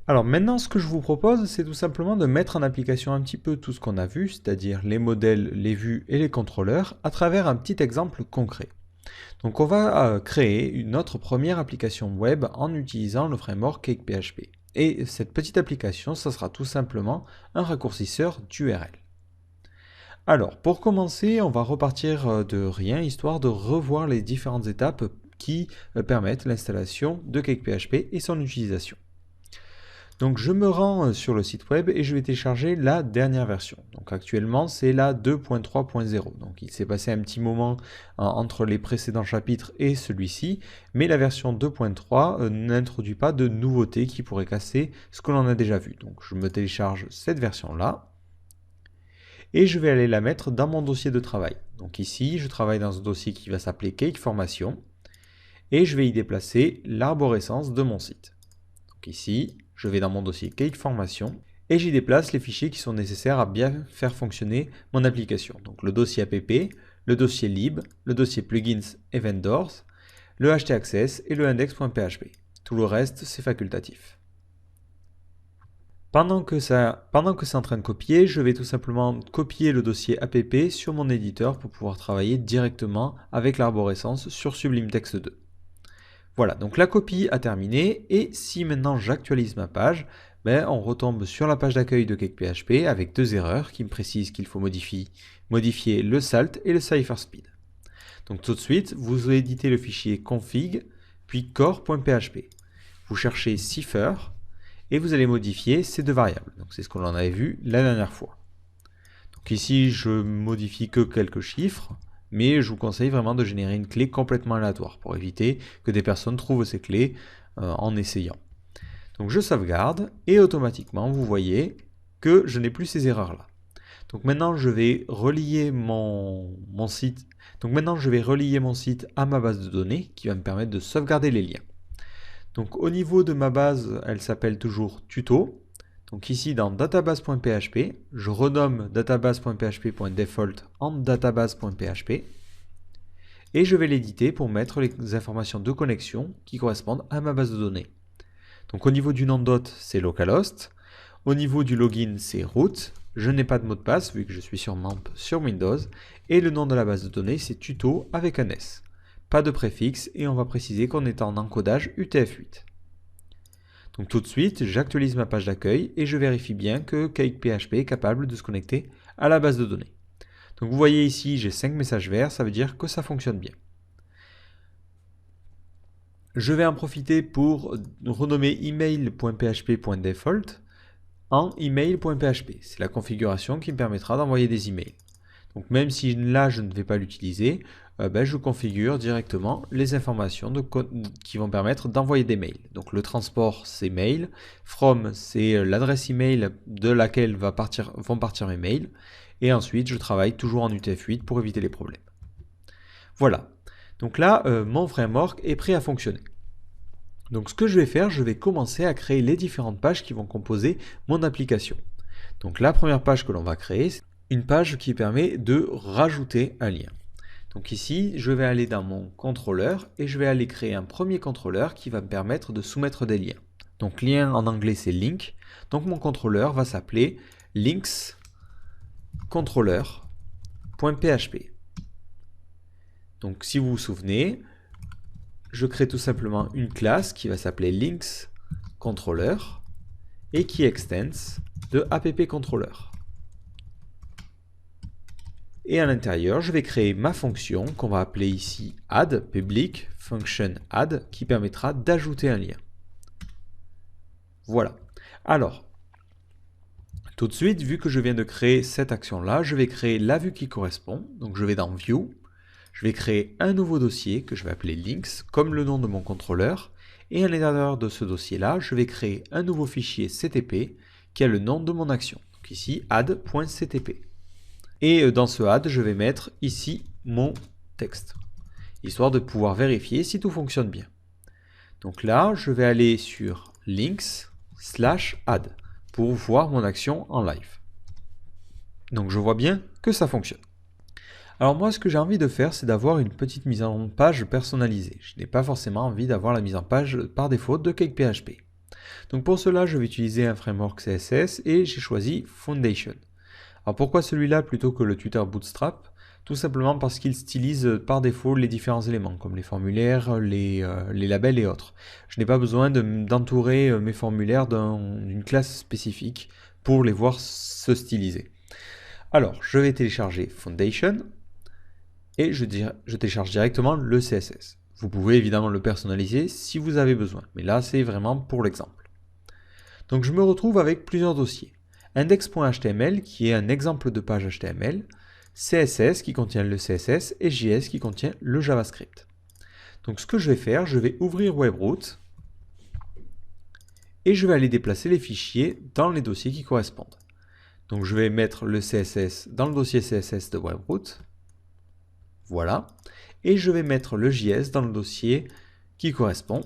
Alors maintenant, ce que je vous propose, c'est tout simplement de mettre en application un petit peu tout ce qu'on a vu, c'est-à-dire les modèles, les vues et les contrôleurs, à travers un petit exemple concret. Donc on va créer notre première application web en utilisant le framework CakePHP. Et cette petite application, ça sera tout simplement un raccourcisseur d'URL. Alors, pour commencer, on va repartir de rien, histoire de revoir les différentes étapes qui permettent l'installation de CakePHP et son utilisation. Donc je me rends sur le site web et je vais télécharger la dernière version. Donc actuellement c'est la 2.3.0. Donc il s'est passé un petit moment entre les précédents chapitres et celui-ci, mais la version 2.3 n'introduit pas de nouveautés qui pourraient casser ce que l'on a déjà vu. Donc je me télécharge cette version-là et je vais aller la mettre dans mon dossier de travail. Donc ici je travaille dans un dossier qui va s'appeler Cake Formation et je vais y déplacer l'arborescence de mon site. Donc ici, je vais dans mon dossier Cake Formation et j'y déplace les fichiers qui sont nécessaires à bien faire fonctionner mon application. Donc le dossier app, le dossier lib, le dossier plugins et vendors, le htaccess et le index.php. Tout le reste, c'est facultatif. Pendant que c'est en train de copier, je vais tout simplement copier le dossier app sur mon éditeur pour pouvoir travailler directement avec l'arborescence sur Sublime Text 2. Voilà, donc la copie a terminé et si maintenant j'actualise ma page, on retombe sur la page d'accueil de CakePHP avec deux erreurs qui me précisent qu'il faut modifier le salt et le cipher speed. Donc tout de suite, vous éditez le fichier config, puis core.php. Vous cherchez cipher et vous allez modifier ces deux variables. Donc c'est ce qu'on en avait vu la dernière fois. Donc ici, je modifie que quelques chiffres, mais je vous conseille vraiment de générer une clé complètement aléatoire pour éviter que des personnes trouvent ces clés en essayant. Donc je sauvegarde et automatiquement vous voyez que je n'ai plus ces erreurs là. Donc maintenant je vais relier mon site. Donc maintenant je vais relier mon site à ma base de données qui va me permettre de sauvegarder les liens. Donc au niveau de ma base, elle s'appelle toujours tuto. Donc ici dans database.php, je renomme database.php.default en database.php et je vais l'éditer pour mettre les informations de connexion qui correspondent à ma base de données. Donc au niveau du nom d'hôte, c'est localhost. Au niveau du login, c'est root. Je n'ai pas de mot de passe vu que je suis sur MAMP sur Windows. Et le nom de la base de données, c'est tuto avec un S. Pas de préfixe et on va préciser qu'on est en encodage UTF-8. Donc tout de suite, j'actualise ma page d'accueil et je vérifie bien que CakePHP est capable de se connecter à la base de données. Donc vous voyez ici, j'ai 5 messages verts, ça veut dire que ça fonctionne bien. Je vais en profiter pour renommer email.php.default en email.php. C'est la configuration qui me permettra d'envoyer des emails. Donc même si là je ne vais pas l'utiliser, je configure directement les informations qui vont permettre d'envoyer des mails. Donc le transport c'est mail, from c'est l'adresse email de laquelle vont partir mes mails, et ensuite je travaille toujours en UTF-8 pour éviter les problèmes. Voilà, donc là mon framework est prêt à fonctionner. Donc ce que je vais faire, je vais commencer à créer les différentes pages qui vont composer mon application. Donc la première page que l'on va créer, c'est une page qui permet de rajouter un lien. Donc ici, je vais aller dans mon contrôleur et je vais aller créer un premier contrôleur qui va me permettre de soumettre des liens. Donc lien en anglais c'est link. Donc mon contrôleur va s'appeler links controller.php. Donc si vous vous souvenez, je crée tout simplement une classe qui va s'appeler links controller et qui extends de appcontroller. Et à l'intérieur, je vais créer ma fonction qu'on va appeler ici add, public function add, qui permettra d'ajouter un lien. Voilà. Alors, tout de suite, vu que je viens de créer cette action-là, je vais créer la vue qui correspond. Donc je vais dans View, je vais créer un nouveau dossier que je vais appeler links, comme le nom de mon contrôleur. Et à l'intérieur de ce dossier-là, je vais créer un nouveau fichier CTP qui a le nom de mon action. Donc ici, add.ctp. Et dans ce add, je vais mettre ici mon texte, histoire de pouvoir vérifier si tout fonctionne bien. Donc là, je vais aller sur links/add pour voir mon action en live. Donc je vois bien que ça fonctionne. Alors moi, ce que j'ai envie de faire, c'est d'avoir une petite mise en page personnalisée. Je n'ai pas forcément envie d'avoir la mise en page par défaut de CakePHP. Donc pour cela, je vais utiliser un framework CSS et j'ai choisi Foundation. Alors pourquoi celui-là plutôt que le tuteur Bootstrap? Tout simplement parce qu'il stylise par défaut les différents éléments, comme les formulaires, les labels et autres. Je n'ai pas besoin d'entourer mes formulaires d'une classe spécifique pour les voir se styliser. Alors, je vais télécharger Foundation et je télécharge directement le CSS. Vous pouvez évidemment le personnaliser si vous avez besoin, mais là c'est vraiment pour l'exemple. Donc je me retrouve avec plusieurs dossiers. Index.html qui est un exemple de page HTML, CSS qui contient le CSS et JS qui contient le JavaScript. Donc ce que je vais faire, je vais ouvrir Webroot et je vais aller déplacer les fichiers dans les dossiers qui correspondent. Donc je vais mettre le CSS dans le dossier CSS de Webroot. Voilà. Et je vais mettre le JS dans le dossier qui correspond,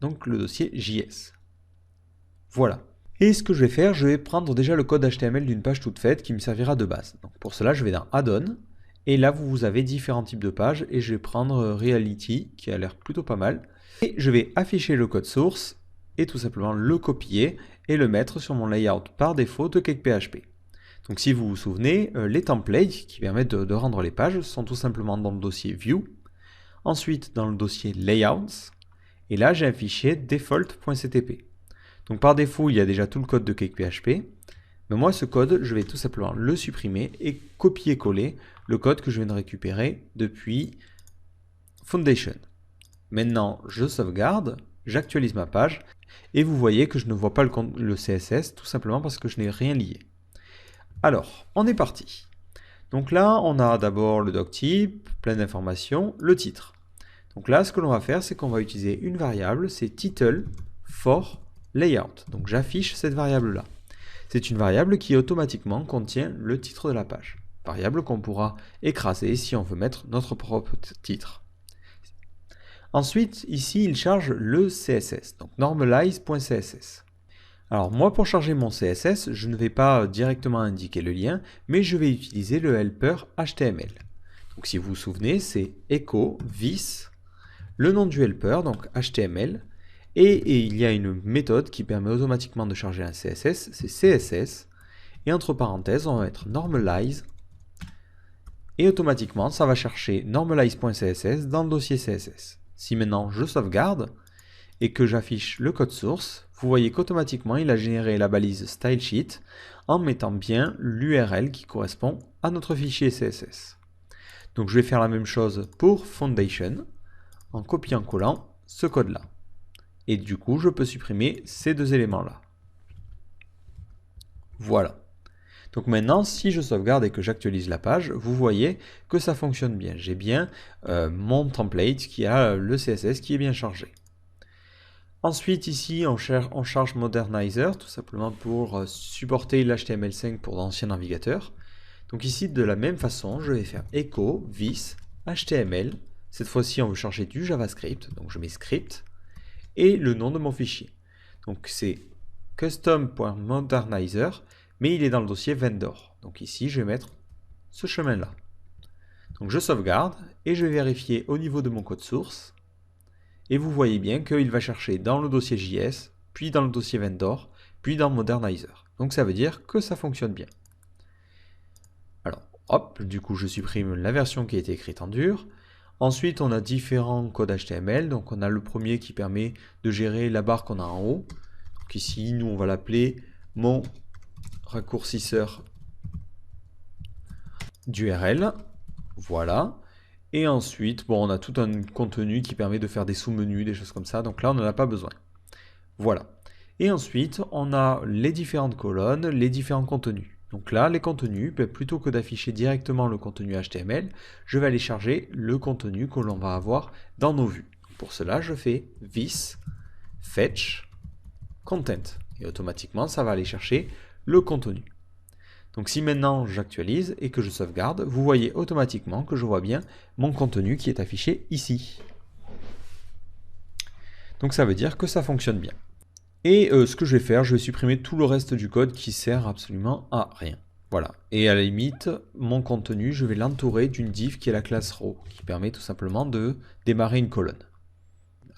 donc le dossier JS. Voilà. Et ce que je vais faire, je vais prendre déjà le code HTML d'une page toute faite qui me servira de base. Donc pour cela, je vais dans Add-on. Et là, vous avez différents types de pages. Et je vais prendre Reality, qui a l'air plutôt pas mal. Et je vais afficher le code source et tout simplement le copier et le mettre sur mon layout par défaut de CakePHP. Donc si vous vous souvenez, les templates qui permettent de rendre les pages sont tout simplement dans le dossier View, ensuite dans le dossier Layouts, et là j'ai un fichier default.ctp. Donc par défaut il y a déjà tout le code de CakePHP, mais moi ce code je vais tout simplement le supprimer et copier-coller le code que je viens de récupérer depuis Foundation. Maintenant je sauvegarde, j'actualise ma page, et vous voyez que je ne vois pas le CSS tout simplement parce que je n'ai rien lié. Alors, on est parti. Donc là, on a d'abord le doctype, plein d'informations, le titre. Donc là, ce que l'on va faire, c'est qu'on va utiliser une variable, c'est title for layout. Donc j'affiche cette variable-là. C'est une variable qui automatiquement contient le titre de la page. Variable qu'on pourra écraser si on veut mettre notre propre titre. Ensuite, ici, il charge le CSS, donc normalize.css. Alors moi pour charger mon CSS, je ne vais pas directement indiquer le lien, mais je vais utiliser le helper HTML. Donc si vous vous souvenez, c'est echo this, le nom du helper, donc HTML, et il y a une méthode qui permet automatiquement de charger un CSS, c'est CSS, et entre parenthèses on va mettre normalize, et automatiquement ça va chercher normalize.css dans le dossier CSS. Si maintenant je sauvegarde, et que j'affiche le code source, vous voyez qu'automatiquement il a généré la balise stylesheet en mettant bien l'URL qui correspond à notre fichier CSS. Donc je vais faire la même chose pour Foundation en copiant-collant ce code-là. Et du coup, je peux supprimer ces deux éléments-là. Voilà. Donc maintenant, si je sauvegarde et que j'actualise la page, vous voyez que ça fonctionne bien. J'ai bien mon template qui a le CSS qui est bien chargé. Ensuite, ici, on charge Modernizer, tout simplement pour supporter l'HTML5 pour d'anciens navigateurs. Donc ici, de la même façon, je vais faire echo this HTML. Cette fois-ci, on veut charger du JavaScript, donc je mets script, et le nom de mon fichier. Donc c'est custom.modernizer, mais il est dans le dossier vendor. Donc ici, je vais mettre ce chemin-là. Donc je sauvegarde, et je vais vérifier au niveau de mon code source. Et vous voyez bien qu'il va chercher dans le dossier JS, puis dans le dossier vendor, puis dans Modernizer. Donc ça veut dire que ça fonctionne bien. Alors, hop, du coup je supprime la version qui a été écrite en dur. Ensuite, on a différents codes HTML. Donc on a le premier qui permet de gérer la barre qu'on a en haut. Donc ici, nous on va l'appeler mon raccourcisseur d'URL. Voilà. Et ensuite, bon, on a tout un contenu qui permet de faire des sous-menus, des choses comme ça. Donc là, on n'en a pas besoin. Voilà. Et ensuite, on a les différentes colonnes, les différents contenus. Donc là, les contenus, plutôt que d'afficher directement le contenu HTML, je vais aller charger le contenu que l'on va avoir dans nos vues. Pour cela, je fais this fetch content. Et automatiquement, ça va aller chercher le contenu. Donc si maintenant j'actualise et que je sauvegarde, vous voyez automatiquement que je vois bien mon contenu qui est affiché ici. Donc ça veut dire que ça fonctionne bien. Et ce que je vais faire, je vais supprimer tout le reste du code qui sert absolument à rien. Voilà. Et à la limite, mon contenu, je vais l'entourer d'une div qui est la classe row, qui permet tout simplement de démarrer une colonne.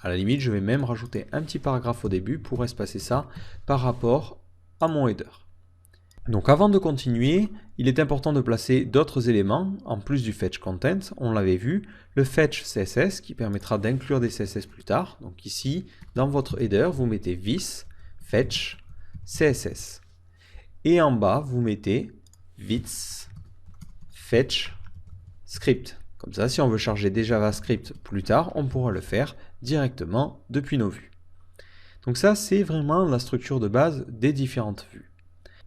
À la limite, je vais même rajouter un petit paragraphe au début pour espacer ça par rapport à mon header. Donc avant de continuer, il est important de placer d'autres éléments, en plus du fetch content, on l'avait vu, le fetch CSS qui permettra d'inclure des CSS plus tard. Donc ici, dans votre header, vous mettez this fetch CSS. Et en bas, vous mettez this fetch script. Comme ça, si on veut charger des JavaScript plus tard, on pourra le faire directement depuis nos vues. Donc ça, c'est vraiment la structure de base des différentes vues.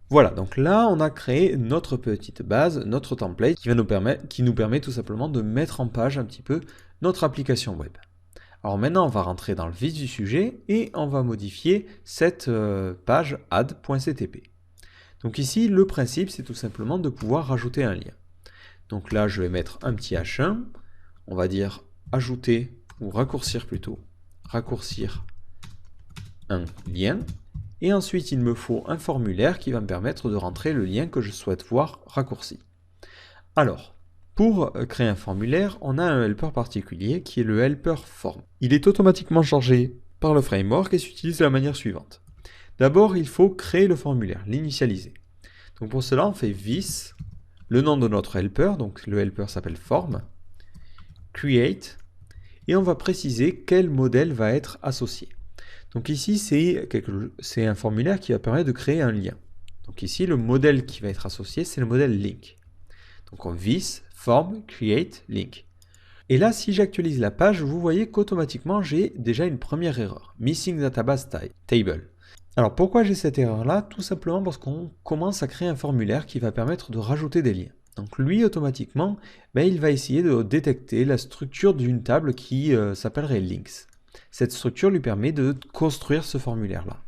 Voilà, donc là, on a créé notre petite base, notre template qui nous permet tout simplement de mettre en page un petit peu notre application web. Alors maintenant, on va rentrer dans le vif du sujet et on va modifier cette page add.ctp. Donc ici, le principe, c'est tout simplement de pouvoir rajouter un lien. Donc là, je vais mettre un petit H1, on va dire ajouter, ou raccourcir plutôt, raccourcir un lien. Et ensuite, il me faut un formulaire qui va me permettre de rentrer le lien que je souhaite voir raccourci. Alors, pour créer un formulaire, on a un helper particulier qui est le helper form. Il est automatiquement chargé par le framework et s'utilise de la manière suivante. D'abord, il faut créer le formulaire, l'initialiser. Donc pour cela, on fait this, le nom de notre helper, donc le helper s'appelle form, create, et on va préciser quel modèle va être associé. Donc ici, c'est un formulaire qui va permettre de créer un lien. Donc ici, le modèle qui va être associé, c'est le modèle link. Donc on this, form, create, link. Et là, si j'actualise la page, vous voyez qu'automatiquement, j'ai déjà une première erreur. Missing database table. Alors pourquoi j'ai cette erreur-là? Tout simplement parce qu'on commence à créer un formulaire qui va permettre de rajouter des liens. Donc lui, automatiquement, il va essayer de détecter la structure d'une table qui s'appellerait links. Cette structure lui permet de construire ce formulaire-là.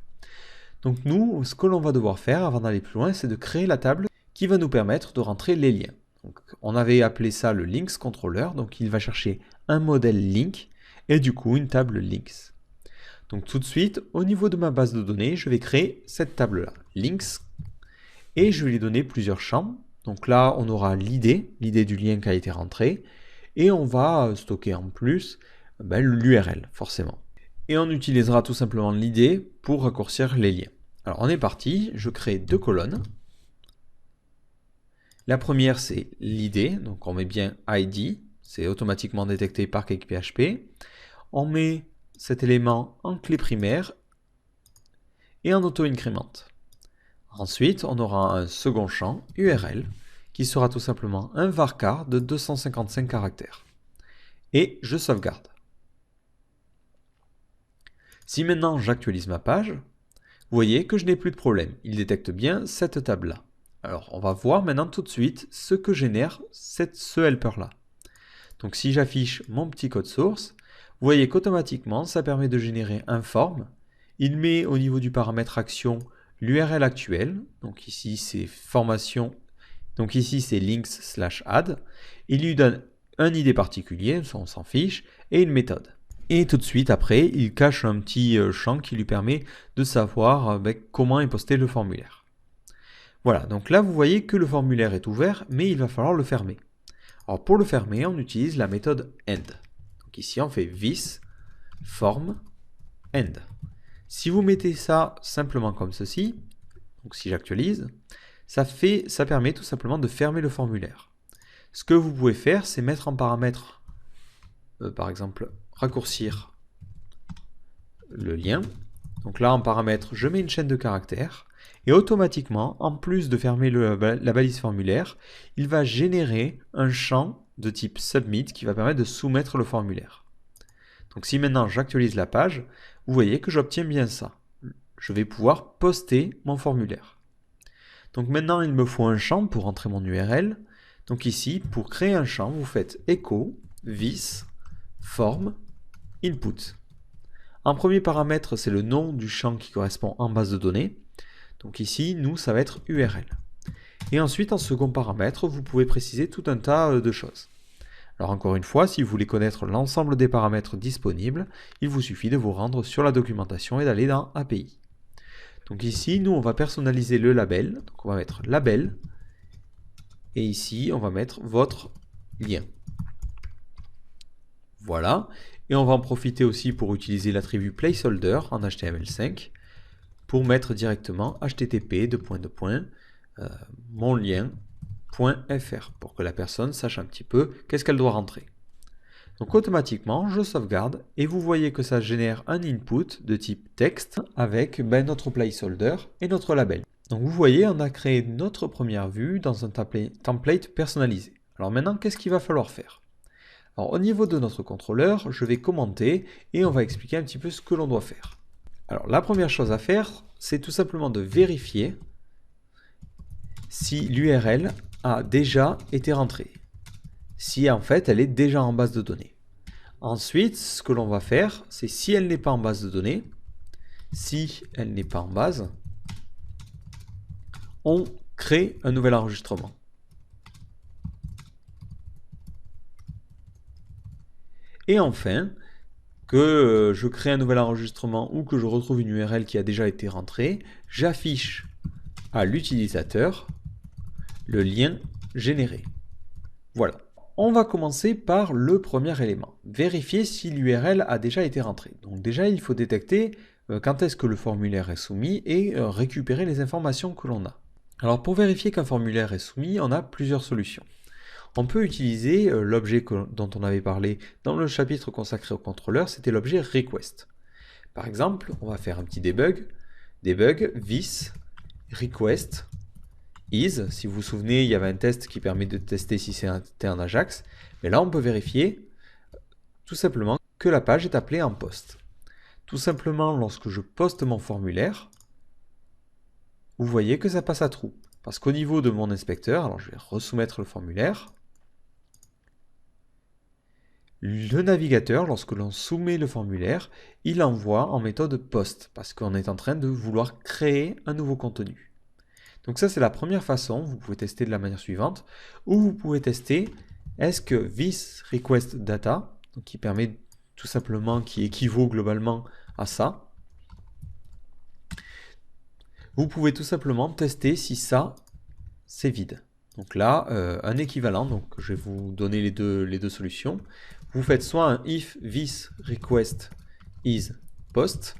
Donc nous, ce que l'on va devoir faire avant d'aller plus loin, c'est de créer la table qui va nous permettre de rentrer les liens. Donc, on avait appelé ça le links controller, donc il va chercher un modèle link et du coup une table links. Donc tout de suite, au niveau de ma base de données, je vais créer cette table-là, links, et je vais lui donner plusieurs champs. Donc là, on aura l'idée du lien qui a été rentré, et on va stocker en plus l'URL, forcément. Et on utilisera tout simplement l'idée pour raccourcir les liens. Alors on est parti, je crée deux colonnes. La première, c'est l'idée, donc on met bien ID, c'est automatiquement détecté par CakePHP. On met cet élément en clé primaire et en auto-incrémente. Ensuite, on aura un second champ, URL, qui sera tout simplement un varchar de 255 caractères. Et je sauvegarde. Si maintenant j'actualise ma page, vous voyez que je n'ai plus de problème. Il détecte bien cette table-là. Alors, on va voir maintenant tout de suite ce que génère ce helper-là. Donc, si j'affiche mon petit code source, vous voyez qu'automatiquement, ça permet de générer un form. Il met au niveau du paramètre action l'URL actuelle. Donc ici, c'est formation. Donc ici, c'est links/add. Il lui donne un ID particulier, ça on s'en fiche, et une méthode. Et tout de suite après, il cache un petit champ qui lui permet de savoir comment est posté le formulaire. Voilà, donc là vous voyez que le formulaire est ouvert, mais il va falloir le fermer. Alors pour le fermer, on utilise la méthode end. Donc ici on fait this form end. Si vous mettez ça simplement comme ceci, donc si j'actualise, ça permet tout simplement de fermer le formulaire. Ce que vous pouvez faire, c'est mettre en paramètre, par exemple, raccourcir le lien. Donc là, en paramètre, je mets une chaîne de caractères. Et automatiquement, en plus de fermer la balise formulaire, il va générer un champ de type submit qui va permettre de soumettre le formulaire. Donc si maintenant j'actualise la page, vous voyez que j'obtiens bien ça. Je vais pouvoir poster mon formulaire. Donc maintenant, il me faut un champ pour entrer mon URL. Donc ici, pour créer un champ, vous faites echo this form input. En premier paramètre, c'est le nom du champ qui correspond en base de données. Donc ici, nous, ça va être URL. Et ensuite, en second paramètre, vous pouvez préciser tout un tas de choses. Alors encore une fois, si vous voulez connaître l'ensemble des paramètres disponibles, il vous suffit de vous rendre sur la documentation et d'aller dans API. Donc ici, nous, on va personnaliser le label. Donc on va mettre label. Et ici, on va mettre votre lien. Voilà. Et on va en profiter aussi pour utiliser l'attribut placeholder en HTML5 pour mettre directement http monlien.fr pour que la personne sache un petit peu qu'est-ce qu'elle doit rentrer. Donc automatiquement, je sauvegarde et vous voyez que ça génère un input de type texte avec notre placeholder et notre label. Donc vous voyez, on a créé notre première vue dans un template personnalisé. Alors maintenant, qu'est-ce qu'il va falloir faire? Alors au niveau de notre contrôleur, je vais commenter et on va expliquer un petit peu ce que l'on doit faire. Alors la première chose à faire, c'est tout simplement de vérifier si l'URL a déjà été rentrée, si en fait elle est déjà en base de données. Ensuite, ce que l'on va faire, c'est si elle n'est pas en base de données, si elle n'est pas en base, on crée un nouvel enregistrement. Et enfin, que je crée un nouvel enregistrement ou que je retrouve une URL qui a déjà été rentrée, j'affiche à l'utilisateur le lien généré. Voilà. On va commencer par le premier élément, vérifier si l'URL a déjà été rentrée. Donc déjà, il faut détecter quand est-ce que le formulaire est soumis et récupérer les informations que l'on a. Alors pour vérifier qu'un formulaire est soumis, on a plusieurs solutions. On peut utiliser l'objet dont on avait parlé dans le chapitre consacré au contrôleur, c'était l'objet request. Par exemple, on va faire un petit debug this request is. Si vous vous souvenez, il y avait un test qui permet de tester si c'était un Ajax. Mais là, on peut vérifier tout simplement que la page est appelée en post. Tout simplement, lorsque je poste mon formulaire, vous voyez que ça passe à true. Parce qu'au niveau de mon inspecteur, alors je vais resoumettre le formulaire. Le navigateur, lorsque l'on soumet le formulaire, il envoie en méthode post, parce qu'on est en train de vouloir créer un nouveau contenu. Donc ça, c'est la première façon, vous pouvez tester de la manière suivante, ou vous pouvez tester, est-ce que this request data, donc qui permet tout simplement, qui équivaut globalement à ça, vous pouvez tout simplement tester si ça, c'est vide. Donc là, un équivalent, donc je vais vous donner les deux solutions. Vous faites soit un if this request is post,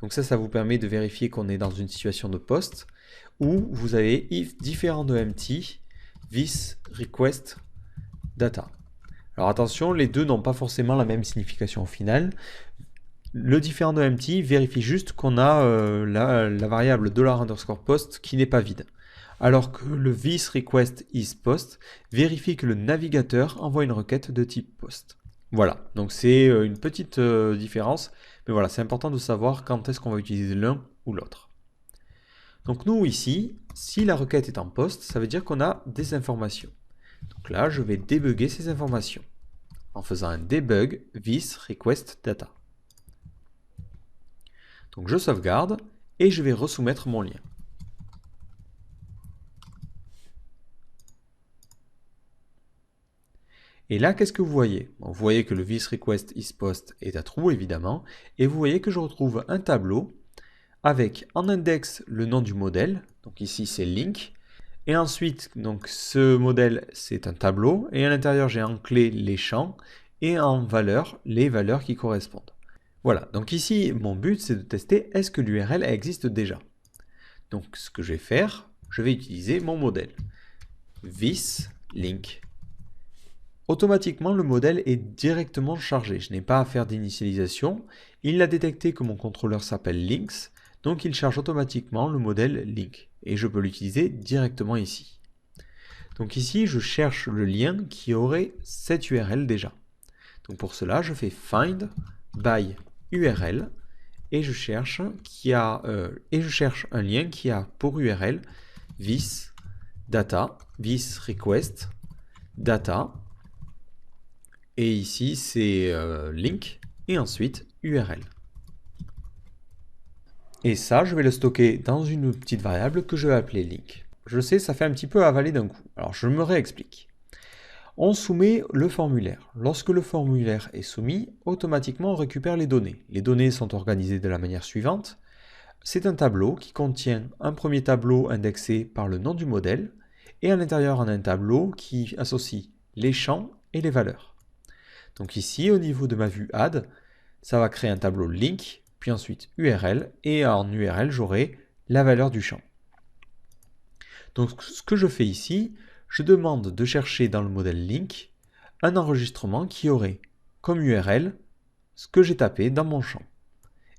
donc ça vous permet de vérifier qu'on est dans une situation de post, ou vous avez if différent de empty this request data. Alors attention, les deux n'ont pas forcément la même signification au final. Le différent de empty vérifie juste qu'on a la variable $_post qui n'est pas vide. Alors que le this request is post vérifie que le navigateur envoie une requête de type post. Voilà, donc c'est une petite différence, mais voilà, c'est important de savoir quand est-ce qu'on va utiliser l'un ou l'autre. Donc nous ici, si la requête est en post, ça veut dire qu'on a des informations. Donc là, je vais débugger ces informations en faisant un debug this request data. Donc je sauvegarde et je vais resoumettre mon lien. Et là, qu'est-ce que vous voyez? Vous voyez que le this request is post est à true évidemment, et vous voyez que je retrouve un tableau avec en index le nom du modèle, donc ici c'est link, et ensuite donc ce modèle c'est un tableau, et à l'intérieur j'ai en clé les champs, et en valeur les valeurs qui correspondent. Voilà, donc ici mon but c'est de tester est-ce que l'URL existe déjà. Donc ce que je vais faire, je vais utiliser mon modèle, this link. Automatiquement, le modèle est directement chargé. Je n'ai pas à faire d'initialisation. Il a détecté que mon contrôleur s'appelle links, donc il charge automatiquement le modèle link. Et je peux l'utiliser directement ici. Donc ici, je cherche le lien qui aurait cette URL déjà. Donc pour cela, je fais find by URL et je cherche un lien qui a pour URL this data, this request data. Et ici, c'est link et ensuite URL. Et ça, je vais le stocker dans une petite variable que je vais appeler link. Je sais, ça fait un petit peu avaler d'un coup. Alors, je me réexplique. On soumet le formulaire. Lorsque le formulaire est soumis, automatiquement, on récupère les données. Les données sont organisées de la manière suivante. C'est un tableau qui contient un premier tableau indexé par le nom du modèle, et à l'intérieur, on a un tableau qui associe les champs et les valeurs. Donc ici, au niveau de ma vue Add, ça va créer un tableau link, puis ensuite URL, et en URL, j'aurai la valeur du champ. Donc ce que je fais ici, je demande de chercher dans le modèle link un enregistrement qui aurait comme URL ce que j'ai tapé dans mon champ.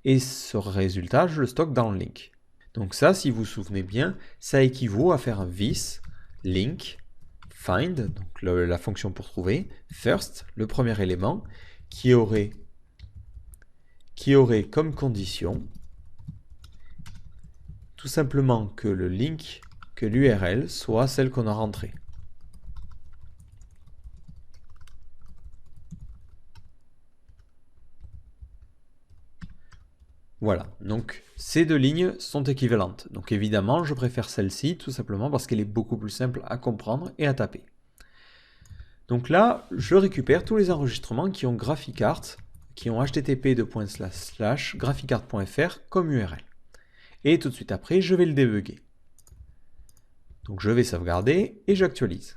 Et ce résultat, je le stocke dans le link. Donc ça, si vous vous souvenez bien, ça équivaut à faire un this link find, donc la fonction pour trouver, first, le premier élément, qui aurait comme condition tout simplement que le link, que l'URL soit celle qu'on a rentrée. Voilà, donc ces deux lignes sont équivalentes. Donc évidemment, je préfère celle-ci, tout simplement parce qu'elle est beaucoup plus simple à comprendre et à taper. Donc là, je récupère tous les enregistrements qui ont GraphiCart, qui ont http://graphicart.fr comme URL. Et tout de suite après, je vais le débugger. Donc je vais sauvegarder et j'actualise.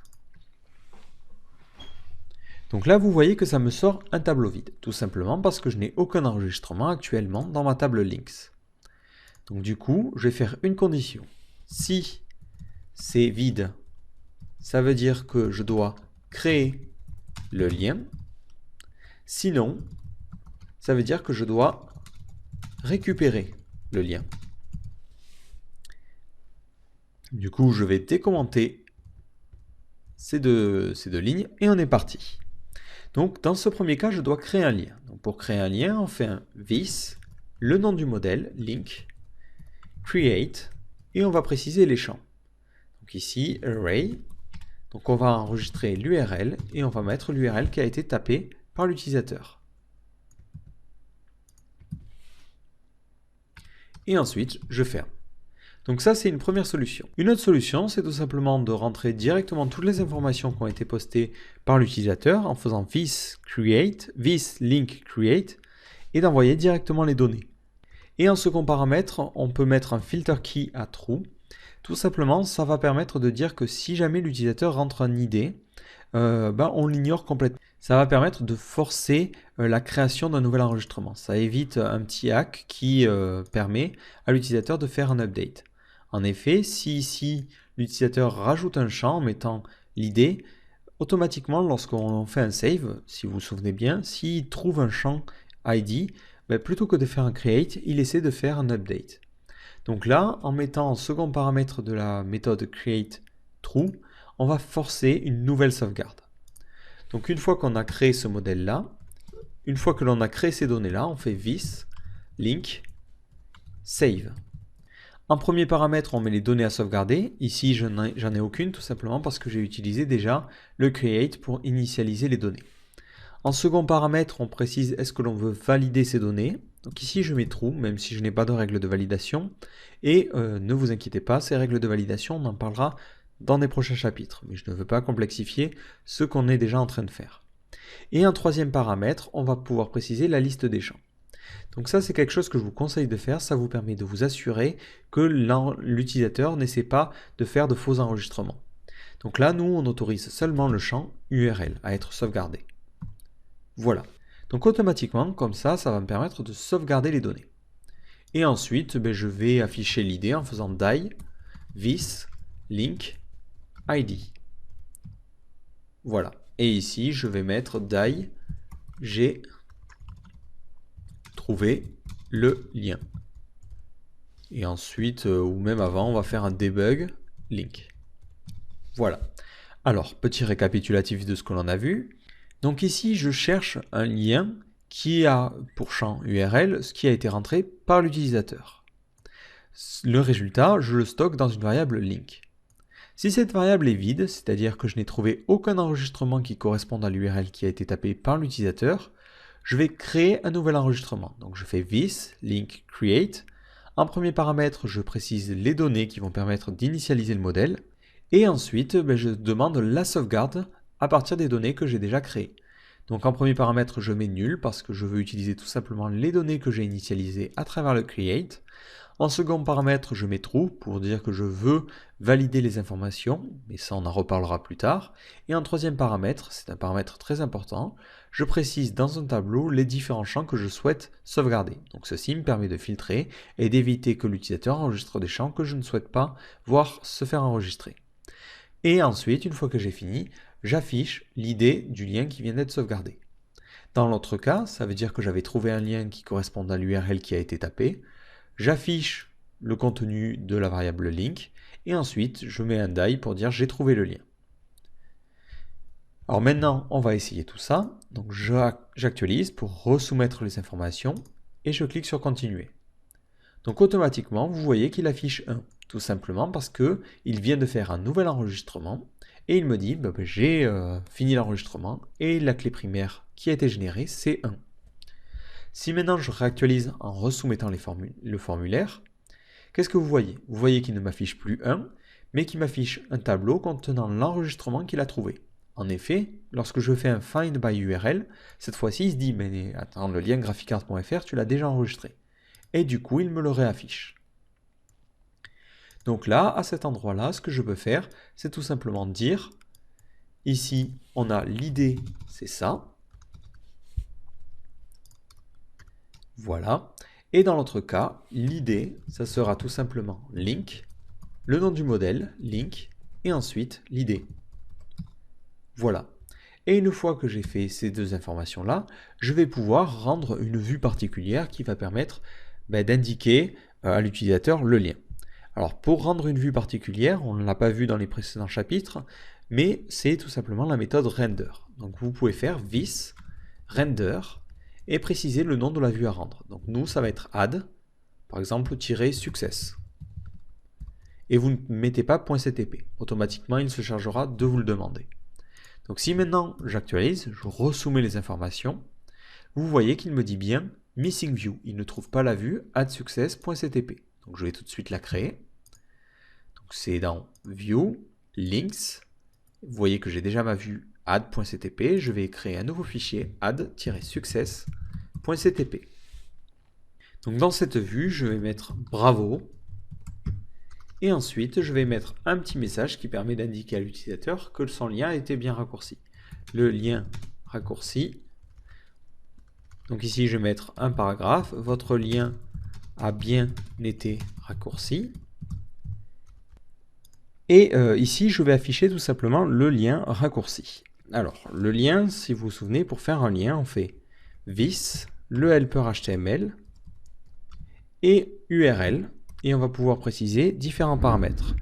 Donc là, vous voyez que ça me sort un tableau vide, tout simplement parce que je n'ai aucun enregistrement actuellement dans ma table Links. Donc du coup, je vais faire une condition. Si c'est vide, ça veut dire que je dois créer le lien. Sinon, ça veut dire que je dois récupérer le lien. Du coup, je vais décommenter ces deux lignes et on est parti. Donc, dans ce premier cas, je dois créer un lien. Donc, pour créer un lien, on fait un this, le nom du modèle, link, create, et on va préciser les champs. Donc ici, array. Donc, on va enregistrer l'URL et on va mettre l'URL qui a été tapé par l'utilisateur. Et ensuite, je ferme. Donc ça, c'est une première solution. Une autre solution, c'est tout simplement de rentrer directement toutes les informations qui ont été postées par l'utilisateur en faisant this link create, et d'envoyer directement les données. Et en second paramètre, on peut mettre un filter key à true. Tout simplement, ça va permettre de dire que si jamais l'utilisateur rentre un ID, on l'ignore complètement. Ça va permettre de forcer la création d'un nouvel enregistrement. Ça évite un petit hack qui permet à l'utilisateur de faire un update. En effet, si ici l'utilisateur rajoute un champ en mettant l'id, automatiquement lorsqu'on fait un save, si vous vous souvenez bien, s'il trouve un champ ID, plutôt que de faire un create, il essaie de faire un update. Donc là, en mettant en second paramètre de la méthode create true, on va forcer une nouvelle sauvegarde. Donc une fois qu'on a créé ce modèle-là, une fois que l'on a créé ces données-là, on fait this link save. En premier paramètre, on met les données à sauvegarder. Ici, j'en ai aucune, tout simplement parce que j'ai utilisé déjà le create pour initialiser les données. En second paramètre, on précise est-ce que l'on veut valider ces données. Donc ici, je mets true, même si je n'ai pas de règles de validation. Et ne vous inquiétez pas, ces règles de validation, on en parlera dans des prochains chapitres. Mais je ne veux pas complexifier ce qu'on est déjà en train de faire. Et en troisième paramètre, on va pouvoir préciser la liste des champs. Donc ça, c'est quelque chose que je vous conseille de faire. Ça vous permet de vous assurer que l'utilisateur n'essaie pas de faire de faux enregistrements. Donc là, nous, on autorise seulement le champ URL à être sauvegardé. Voilà. Donc automatiquement, comme ça va me permettre de sauvegarder les données. Et ensuite, je vais afficher l'id en faisant die this link id. Voilà. Et ici, je vais mettre die j'ai trouvé le lien. Et ensuite, ou même avant, on va faire un debug link. Voilà. Alors, petit récapitulatif de ce que l'on a vu. Donc ici, je cherche un lien qui a pour champ URL ce qui a été rentré par l'utilisateur. Le résultat, je le stocke dans une variable link. Si cette variable est vide, c'est-à-dire que je n'ai trouvé aucun enregistrement qui corresponde à l'URL qui a été tapé par l'utilisateur, je vais créer un nouvel enregistrement. Donc je fais this link create. En premier paramètre, je précise les données qui vont permettre d'initialiser le modèle. Et ensuite, je demande la sauvegarde à partir des données que j'ai déjà créées. Donc en premier paramètre, je mets nul parce que je veux utiliser tout simplement les données que j'ai initialisées à travers le create. En second paramètre, je mets true pour dire que je veux valider les informations, mais ça on en reparlera plus tard. Et en troisième paramètre, c'est un paramètre très important, je précise dans un tableau les différents champs que je souhaite sauvegarder. Donc ceci me permet de filtrer et d'éviter que l'utilisateur enregistre des champs que je ne souhaite pas voir se faire enregistrer. Et ensuite, une fois que j'ai fini, j'affiche l'ID du lien qui vient d'être sauvegardé. Dans l'autre cas, ça veut dire que j'avais trouvé un lien qui correspond à l'URL qui a été tapé. J'affiche le contenu de la variable link et ensuite je mets un die pour dire j'ai trouvé le lien. Alors maintenant, on va essayer tout ça. Donc j'actualise pour resoumettre les informations et je clique sur continuer. Donc automatiquement, vous voyez qu'il affiche 1, tout simplement parce qu'il vient de faire un nouvel enregistrement et il me dit j'ai fini l'enregistrement et la clé primaire qui a été générée c'est 1. Si maintenant je réactualise en resoumettant le formulaire, qu'est-ce que vous voyez? Vous voyez qu'il ne m'affiche plus 1, mais qu'il m'affiche un tableau contenant l'enregistrement qu'il a trouvé. En effet, lorsque je fais un find by URL, cette fois-ci il se dit mais attends, le lien graphicart.fr tu l'as déjà enregistré. Et du coup il me le réaffiche. Donc là, à cet endroit-là, ce que je peux faire, c'est tout simplement dire, ici on a l'id, c'est ça. Voilà. Et dans l'autre cas, l'id, ça sera tout simplement link, le nom du modèle, link, et ensuite l'id. Voilà. Et une fois que j'ai fait ces deux informations-là, je vais pouvoir rendre une vue particulière qui va permettre d'indiquer à l'utilisateur le lien. Alors pour rendre une vue particulière, on ne l'a pas vu dans les précédents chapitres, mais c'est tout simplement la méthode render. Donc vous pouvez faire this render et préciser le nom de la vue à rendre. Donc nous, ça va être add, par exemple, -success. Et vous ne mettez pas .ctp. Automatiquement, il se chargera de vous le demander. Donc si maintenant j'actualise, je resoumets les informations, vous voyez qu'il me dit bien missing view. Il ne trouve pas la vue add_success.ctp. Donc je vais tout de suite la créer. Donc c'est dans view, links. Vous voyez que j'ai déjà ma vue add.ctp, je vais créer un nouveau fichier add-success.ctp. Donc dans cette vue, je vais mettre bravo et ensuite je vais mettre un petit message qui permet d'indiquer à l'utilisateur que son lien a été bien raccourci. Le lien raccourci. Donc ici je vais mettre un paragraphe, votre lien a bien été raccourci. Et ici, je vais afficher tout simplement le lien raccourci. Alors, le lien, si vous vous souvenez, pour faire un lien, on fait this, le helper HTML et URL. Et on va pouvoir préciser différents paramètres.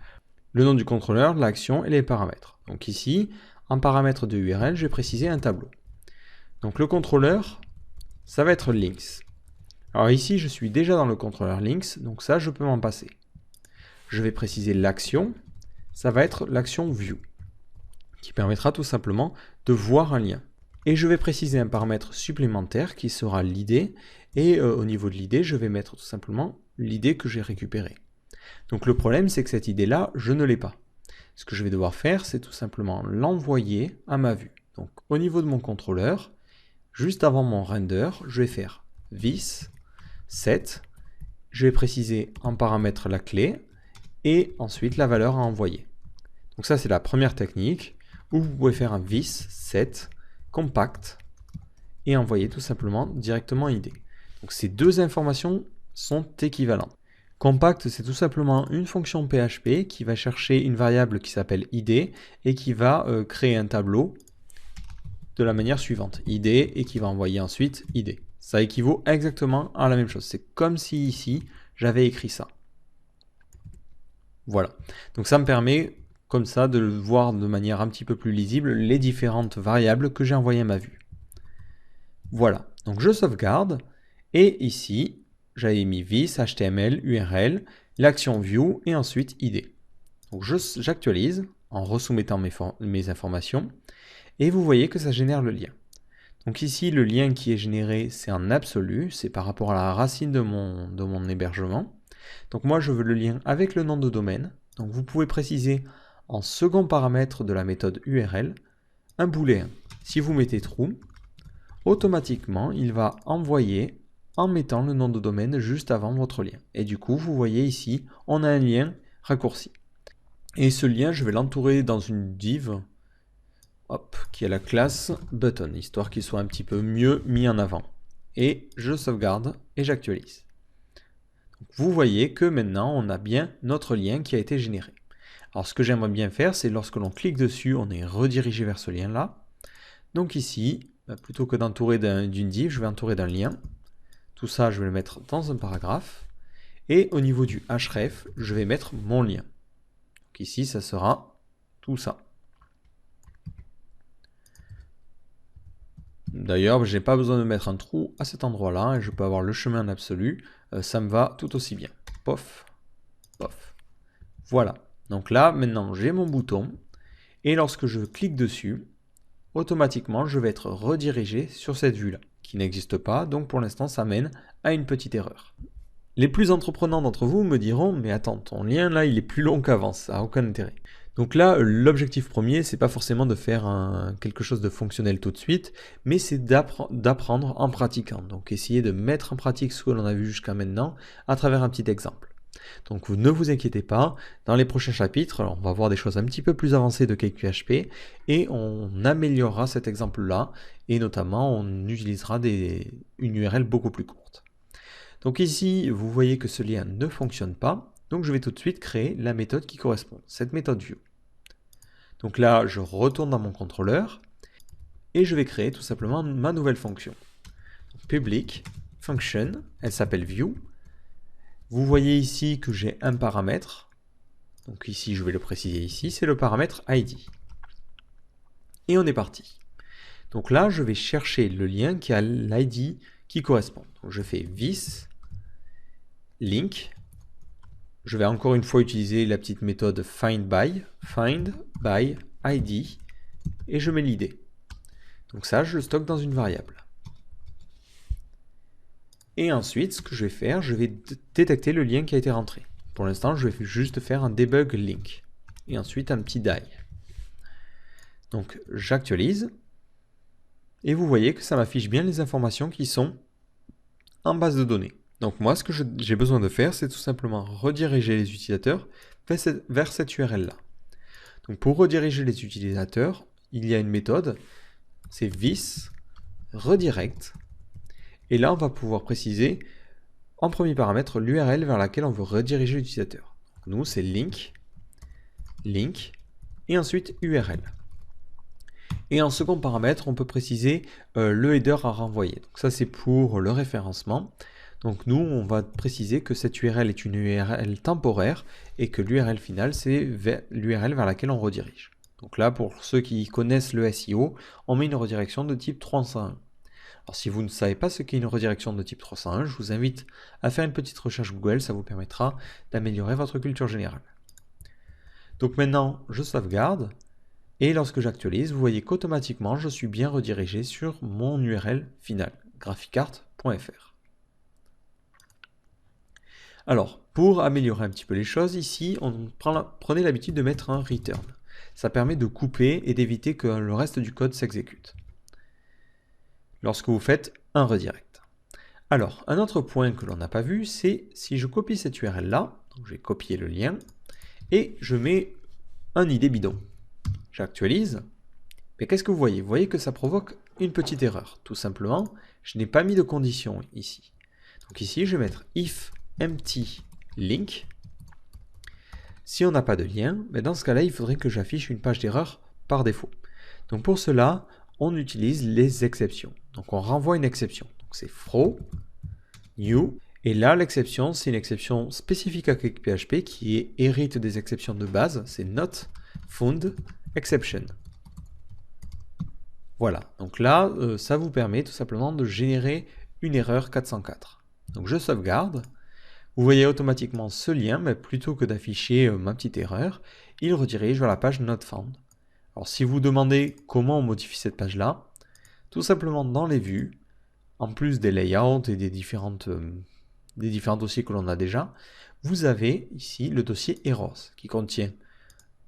Le nom du contrôleur, l'action et les paramètres. Donc ici, en paramètre de URL, je vais préciser un tableau. Donc le contrôleur, ça va être links. Alors ici, je suis déjà dans le contrôleur links, donc ça, je peux m'en passer. Je vais préciser l'action. Ça va être l'action view, qui permettra tout simplement de voir un lien. Et je vais préciser un paramètre supplémentaire qui sera l'id, et au niveau de l'id, je vais mettre tout simplement l'id que j'ai récupéré. Donc le problème, c'est que cette id-là, je ne l'ai pas. Ce que je vais devoir faire, c'est tout simplement l'envoyer à ma vue. Donc au niveau de mon contrôleur, juste avant mon render, je vais faire this, set, je vais préciser en paramètre la clé, et ensuite la valeur à envoyer. Donc ça c'est la première technique où vous pouvez faire un this, set, compact et envoyer tout simplement directement id. Donc ces deux informations sont équivalentes. Compact c'est tout simplement une fonction PHP qui va chercher une variable qui s'appelle id et qui va créer un tableau de la manière suivante, id et qui va envoyer ensuite id. Ça équivaut exactement à la même chose. C'est comme si ici j'avais écrit ça. Voilà, donc ça me permet comme ça de voir de manière un petit peu plus lisible les différentes variables que j'ai envoyées à ma vue. Voilà, donc je sauvegarde et ici j'avais mis this, HTML, URL, l'action view et ensuite id. Donc j'actualise en resoumettant mes informations et vous voyez que ça génère le lien. Donc ici le lien qui est généré c'est en absolu, c'est par rapport à la racine de mon hébergement. Donc moi je veux le lien avec le nom de domaine. Donc vous pouvez préciser en second paramètre de la méthode URL un booléen. Si vous mettez true, automatiquement il va envoyer en mettant le nom de domaine juste avant votre lien. Et du coup, vous voyez ici, on a un lien raccourci. Et ce lien, je vais l'entourer dans une div qui est la classe button, histoire qu'il soit un petit peu mieux mis en avant. Et je sauvegarde et j'actualise. Vous voyez que maintenant, on a bien notre lien qui a été généré. Alors ce que j'aimerais bien faire, c'est lorsque l'on clique dessus, on est redirigé vers ce lien-là. Donc ici, plutôt que d'entourer d'une div, je vais entourer d'un lien. Tout ça, je vais le mettre dans un paragraphe. Et au niveau du href, je vais mettre mon lien. Donc ici, ça sera tout ça. D'ailleurs, je n'ai pas besoin de mettre un trou à cet endroit-là, et je peux avoir le chemin en absolu. Ça me va tout aussi bien. Pof, pof. Voilà. Donc là, maintenant, j'ai mon bouton. Et lorsque je clique dessus, automatiquement, je vais être redirigé sur cette vue-là, qui n'existe pas. Donc pour l'instant, ça mène à une petite erreur. Les plus entreprenants d'entre vous me diront, mais attends, ton lien là, il est plus long qu'avant, ça n'a aucun intérêt. Donc là, l'objectif premier, c'est pas forcément de faire quelque chose de fonctionnel tout de suite, mais c'est d'apprendre en pratiquant. Donc essayer de mettre en pratique ce que l'on a vu jusqu'à maintenant à travers un petit exemple. Donc ne vous inquiétez pas, dans les prochains chapitres, on va voir des choses un petit peu plus avancées de CakePHP et on améliorera cet exemple-là et notamment on utilisera une URL beaucoup plus courte. Donc ici, vous voyez que ce lien ne fonctionne pas, donc je vais tout de suite créer la méthode qui correspond, cette méthode view. Donc là, je retourne dans mon contrôleur et je vais créer tout simplement ma nouvelle fonction. Donc, public function, elle s'appelle view. Vous voyez ici que j'ai un paramètre. Donc ici, je vais le préciser ici, c'est le paramètre ID. Et on est parti. Donc là, je vais chercher le lien qui a l'ID qui correspond. Donc je fais this link. Je vais encore une fois utiliser la petite méthode find by ID, et je mets l'id. Donc ça, je le stocke dans une variable. Et ensuite, ce que je vais faire, je vais détecter le lien qui a été rentré. Pour l'instant, je vais juste faire un debug link. Et ensuite, un petit die. Donc, j'actualise. Et vous voyez que ça m'affiche bien les informations qui sont en base de données. Donc moi, ce que j'ai besoin de faire, c'est tout simplement rediriger les utilisateurs vers cette URL-là. Donc pour rediriger les utilisateurs, il y a une méthode, c'est this redirect. Et là, on va pouvoir préciser en premier paramètre l'URL vers laquelle on veut rediriger l'utilisateur. Nous, c'est link, et ensuite URL. Et en second paramètre, on peut préciser le header à renvoyer. Donc ça, c'est pour le référencement. Donc nous, on va préciser que cette URL est une URL temporaire et que l'URL finale, c'est l'URL vers laquelle on redirige. Donc là, pour ceux qui connaissent le SEO, on met une redirection de type 301. Alors si vous ne savez pas ce qu'est une redirection de type 301, je vous invite à faire une petite recherche Google, ça vous permettra d'améliorer votre culture générale. Donc maintenant, je sauvegarde. Et lorsque j'actualise, vous voyez qu'automatiquement, je suis bien redirigé sur mon URL final, graphicart.fr. Alors, pour améliorer un petit peu les choses, ici, prenez l'habitude de mettre un return. Ça permet de couper et d'éviter que le reste du code s'exécute lorsque vous faites un redirect. Alors, un autre point que l'on n'a pas vu, c'est si je copie cette URL-là, donc je vais copier le lien, et je mets un ID bidon. J'actualise, mais qu'est-ce que vous voyez? Vous voyez que ça provoque une petite erreur. Tout simplement, je n'ai pas mis de condition ici. Donc ici, je vais mettre if empty link. Si on n'a pas de lien, mais dans ce cas-là, il faudrait que j'affiche une page d'erreur par défaut. Donc pour cela, on utilise les exceptions. Donc on renvoie une exception. Donc c'est throw new. Et là, l'exception, c'est une exception spécifique à CakePHP qui hérite des exceptions de base. C'est not found exception. Voilà, donc là, ça vous permet tout simplement de générer une erreur 404. Donc je sauvegarde. Vous voyez automatiquement ce lien, mais plutôt que d'afficher ma petite erreur, il redirige vers la page not found. Alors si vous demandez comment on modifie cette page-là, tout simplement dans les vues, en plus des layouts et des différents dossiers que l'on a déjà, vous avez ici le dossier errors qui contient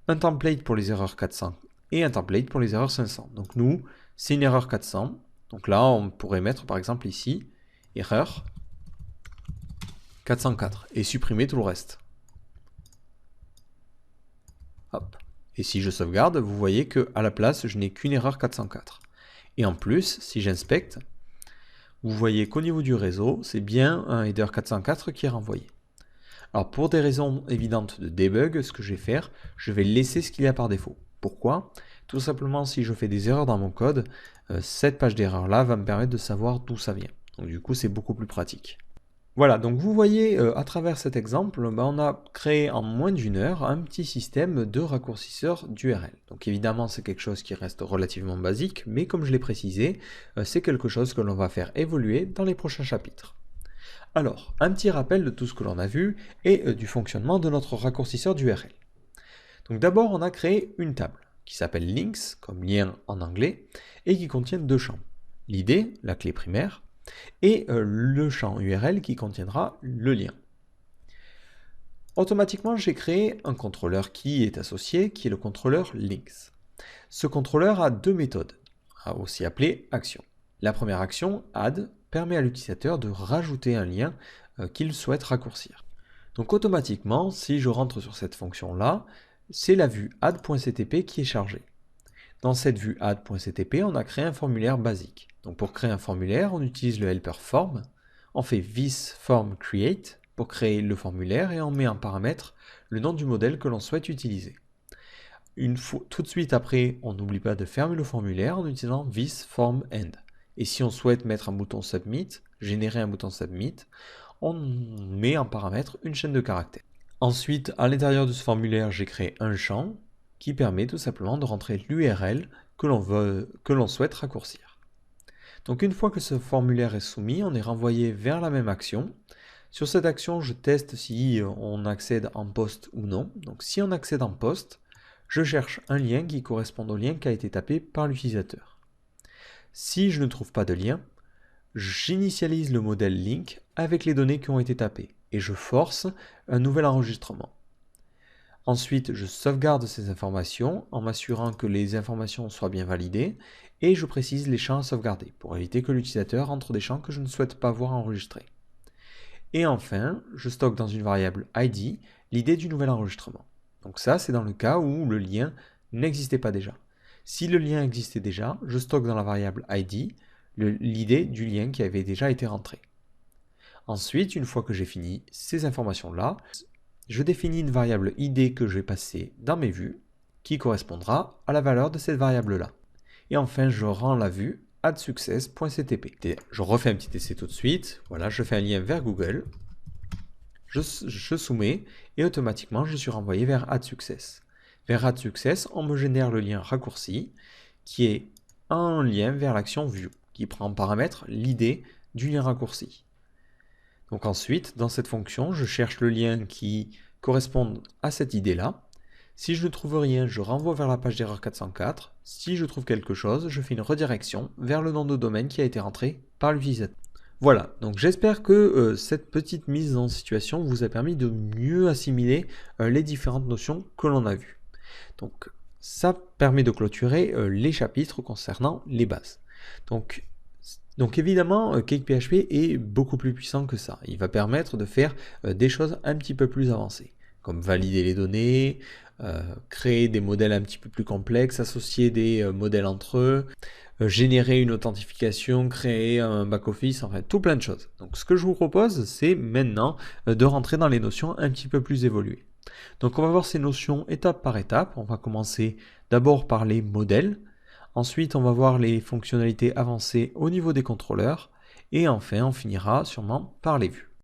un template pour les erreurs 400 et un template pour les erreurs 500. Donc nous, c'est une erreur 400. Donc là, on pourrait mettre par exemple ici, erreur 404 et supprimer tout le reste. Hop. Et si je sauvegarde, vous voyez qu'à la place, je n'ai qu'une erreur 404. Et en plus, si j'inspecte, vous voyez qu'au niveau du réseau, c'est bien un header 404 qui est renvoyé. Alors pour des raisons évidentes de debug, ce que je vais faire, je vais laisser ce qu'il y a par défaut. Pourquoi? Tout simplement, si je fais des erreurs dans mon code, cette page d'erreur là va me permettre de savoir d'où ça vient. Donc du coup, c'est beaucoup plus pratique. Voilà, donc vous voyez à travers cet exemple, on a créé en moins d'une heure un petit système de raccourcisseur d'URL. Donc évidemment, c'est quelque chose qui reste relativement basique, mais comme je l'ai précisé, c'est quelque chose que l'on va faire évoluer dans les prochains chapitres. Alors, un petit rappel de tout ce que l'on a vu et du fonctionnement de notre raccourcisseur d'URL. Donc d'abord, on a créé une table qui s'appelle links, comme lien en anglais, et qui contient deux champs. L'id, la clé primaire, et le champ URL qui contiendra le lien. Automatiquement, j'ai créé un contrôleur qui est associé, qui est le contrôleur links. Ce contrôleur a deux méthodes, aussi appelées actions. La première action, add, permet à l'utilisateur de rajouter un lien qu'il souhaite raccourcir. Donc automatiquement, si je rentre sur cette fonction-là, c'est la vue add.ctp qui est chargée. Dans cette vue add.ctp, on a créé un formulaire basique. Donc pour créer un formulaire, on utilise le helper form, on fait this form create pour créer le formulaire et on met en paramètre le nom du modèle que l'on souhaite utiliser. Tout de suite après, on n'oublie pas de fermer le formulaire en utilisant this form end. Et si on souhaite mettre un bouton submit, générer un bouton submit, on met en paramètre une chaîne de caractères. Ensuite, à l'intérieur de ce formulaire, j'ai créé un champ qui permet tout simplement de rentrer l'URL que l'on souhaite raccourcir. Donc une fois que ce formulaire est soumis, on est renvoyé vers la même action. Sur cette action, je teste si on accède en poste ou non. Donc si on accède en poste, je cherche un lien qui correspond au lien qui a été tapé par l'utilisateur. Si je ne trouve pas de lien, j'initialise le modèle link avec les données qui ont été tapées et je force un nouvel enregistrement. Ensuite, je sauvegarde ces informations en m'assurant que les informations soient bien validées et je précise les champs à sauvegarder pour éviter que l'utilisateur entre des champs que je ne souhaite pas voir enregistrés. Et enfin, je stocke dans une variable ID l'idée du nouvel enregistrement. Donc ça, c'est dans le cas où le lien n'existait pas déjà. Si le lien existait déjà, je stocke dans la variable ID l'idée du lien qui avait déjà été rentré. Ensuite, une fois que j'ai fini ces informations-là, je définis une variable id que je vais passer dans mes vues, qui correspondra à la valeur de cette variable-là. Et enfin, je rends la vue addSuccess.ctp. Je refais un petit essai tout de suite. Voilà, je fais un lien vers Google. Je soumets et automatiquement, je suis renvoyé vers addSuccess. Vers addSuccess, on me génère le lien raccourci, qui est un lien vers l'action view, qui prend en paramètre l'id du lien raccourci. Donc ensuite, dans cette fonction, je cherche le lien qui correspond à cette idée-là. Si je ne trouve rien, je renvoie vers la page d'erreur 404. Si je trouve quelque chose, je fais une redirection vers le nom de domaine qui a été rentré par l'utilisateur. Voilà, donc j'espère que cette petite mise en situation vous a permis de mieux assimiler les différentes notions que l'on a vues. Donc ça permet de clôturer les chapitres concernant les bases. Donc évidemment, CakePHP est beaucoup plus puissant que ça. Il va permettre de faire des choses un petit peu plus avancées, comme valider les données, créer des modèles un petit peu plus complexes, associer des modèles entre eux, générer une authentification, créer un back-office, enfin tout plein de choses. Donc ce que je vous propose, c'est maintenant de rentrer dans les notions un petit peu plus évoluées. Donc on va voir ces notions étape par étape. On va commencer d'abord par les modèles. Ensuite, on va voir les fonctionnalités avancées au niveau des contrôleurs. Et enfin, on finira sûrement par les vues.